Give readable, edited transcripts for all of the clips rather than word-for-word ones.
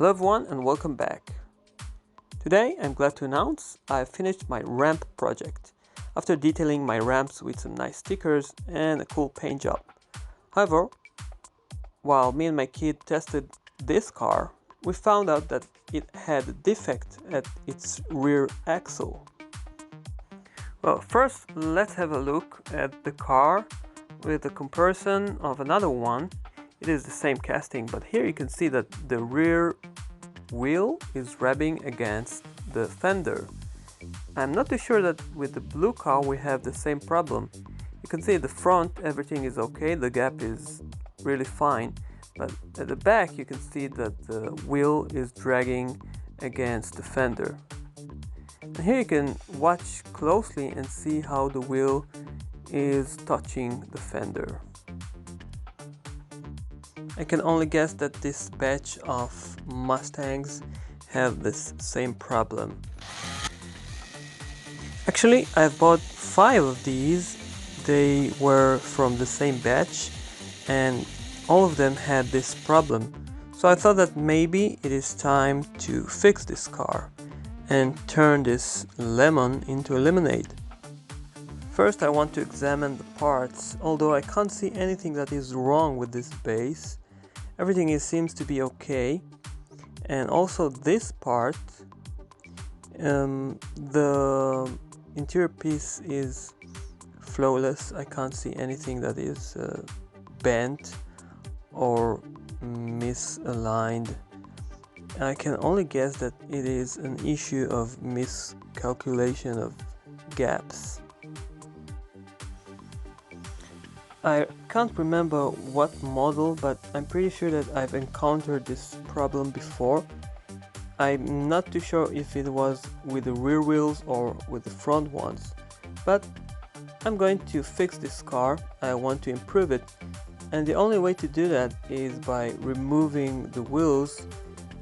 Hello everyone and welcome back. Today I'm glad to announce I've finished my ramp project after detailing my ramps with some nice stickers and a cool paint job. However, while me and my kid tested this car, we found out that it had a defect at its rear axle. Well, first let's have a look at the car with a comparison of another one. It is the same casting, but here you can see that the rear wheel is rubbing against the fender. I'm not too sure that with the blue car we have the same problem. You can see at the front everything is okay, the gap is really fine, but at the back you can see that the wheel is dragging against the fender. And here you can watch closely and see how the wheel is touching the fender. I can only guess that this batch of Mustangs have this same problem. Actually, I've bought 5 of these. They were from the same batch and all of them had this problem. So I thought that maybe it is time to fix this car and turn this lemon into a lemonade. First I want to examine the parts. Although I can't see anything that is wrong with this base, everything seems to be okay. And also this part, the interior piece is flawless. I can't see anything that is bent or misaligned. I can only guess that it is an issue of miscalculation of gaps. I can't remember what model, but I'm pretty sure that I've encountered this problem before. I'm not too sure if it was with the rear wheels or with the front ones, but I'm going to fix this car. I want to improve it, and the only way to do that is by removing the wheels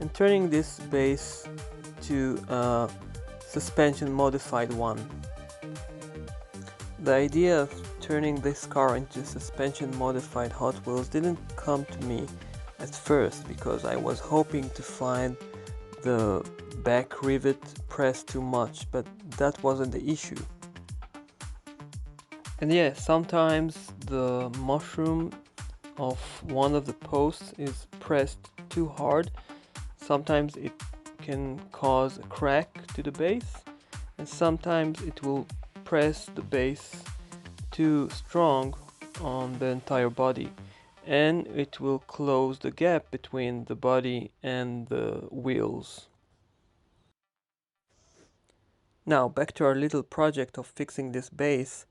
and turning this base to a suspension modified one. The idea of turning this car into suspension modified Hot Wheels didn't come to me at first because I was hoping to find the back rivet pressed too much, but that wasn't the issue. And yeah, sometimes the mushroom of one of the posts is pressed too hard. Sometimes it can cause a crack to the base, and sometimes it will press the base too strong on the entire body, and it will close the gap between the body and the wheels. Now back to our little project of fixing this base.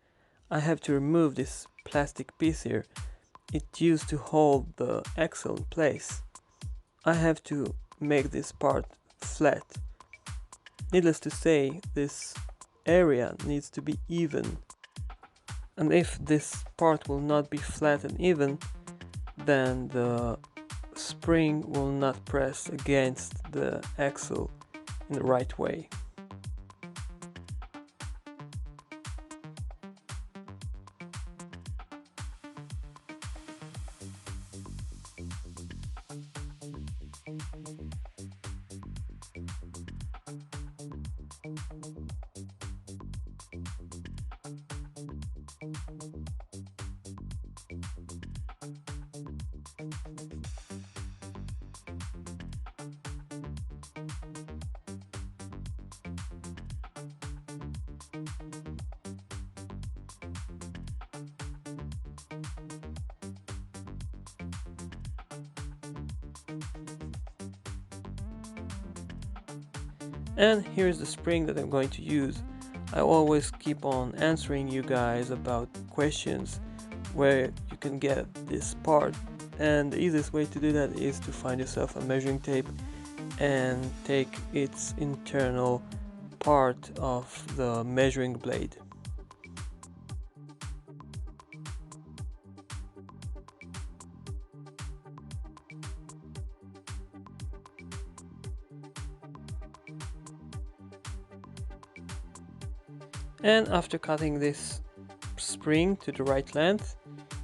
I have to remove this plastic piece here. It used to hold the axle in place. I have to make this part flat. Needless to say, this area needs to be even. And if this part will not be flat and even, then the spring will not press against the axle in the right way. And here's the spring that I'm going to use. I always keep on answering you guys about questions where you can get this part, and the easiest way to do that is to find yourself a measuring tape and take its internal part of the measuring blade. And after cutting this spring to the right length,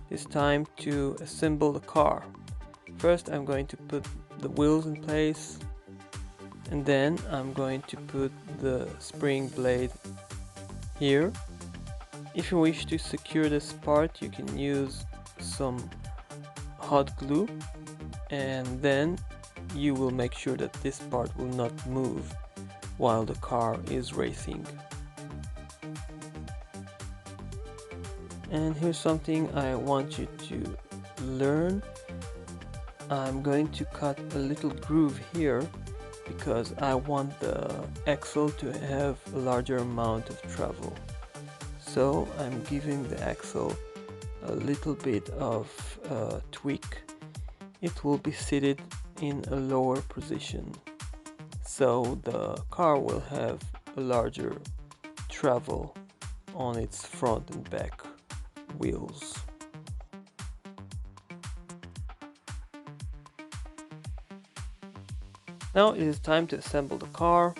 it's time to assemble the car. First I'm going to put the wheels in place, and then I'm going to put the spring blade here. If you wish to secure this part, you can use some hot glue, and then you will make sure that this part will not move while the car is racing. And here's something I want you to learn. I'm going to cut a little groove here because I want the axle to have a larger amount of travel. So I'm giving the axle a little bit of tweak. It will be seated in a lower position, so the car will have a larger travel on its front and back wheels. Now it is time to assemble the car.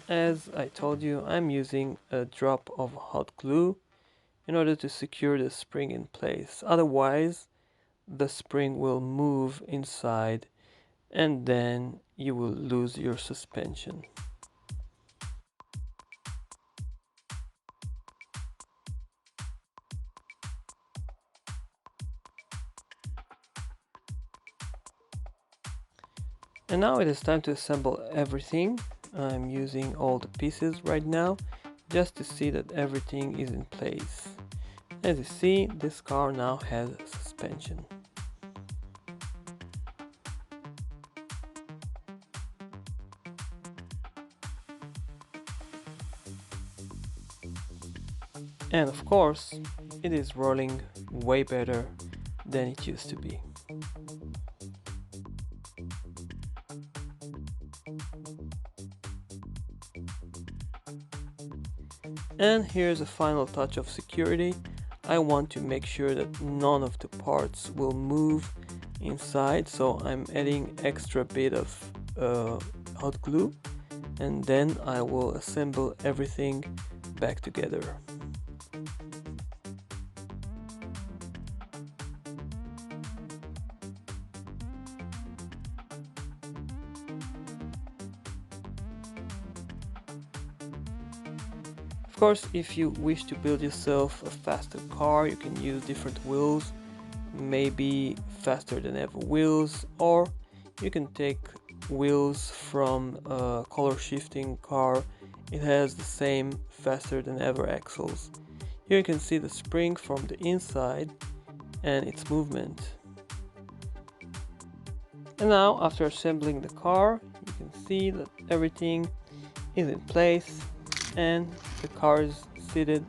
As I told you, I'm using a drop of hot glue in order to secure the spring in place. Otherwise, the spring will move inside and then you will lose your suspension. And now it is time to assemble everything. I'm using all the pieces right now just to see that everything is in place. As you see, this car now has suspension. And of course, it is rolling way better than it used to be. And here's a final touch of security. I want to make sure that none of the parts will move inside, so I'm adding extra bit of hot glue, and then I will assemble everything back together. Of course, if you wish to build yourself a faster car, you can use different wheels, maybe faster than ever wheels, or you can take wheels from a color shifting car. It has the same faster than ever axles. Here you can see the spring from the inside and its movement. And now, after assembling the car, you can see that everything is in place and the car is seated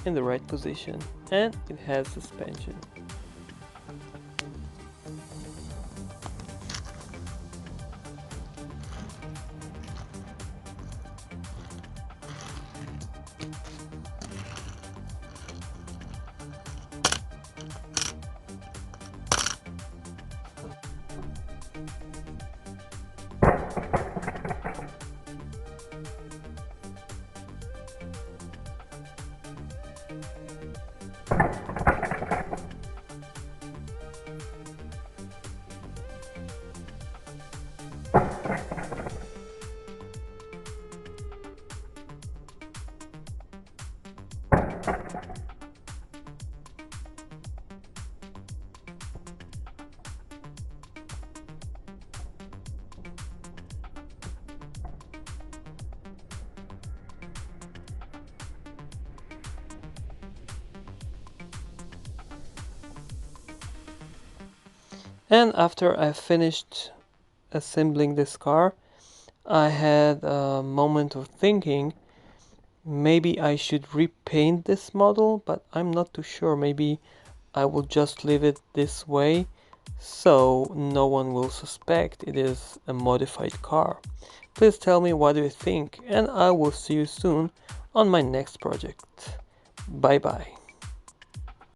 in the right position and it has suspension. And after I finished assembling this car, I had a moment of thinking, maybe I should repaint this model, but I'm not too sure. Maybe I will just leave it this way so no one will suspect it is a modified car. Please tell me what do you think, and I will see you soon on my next project. Bye bye.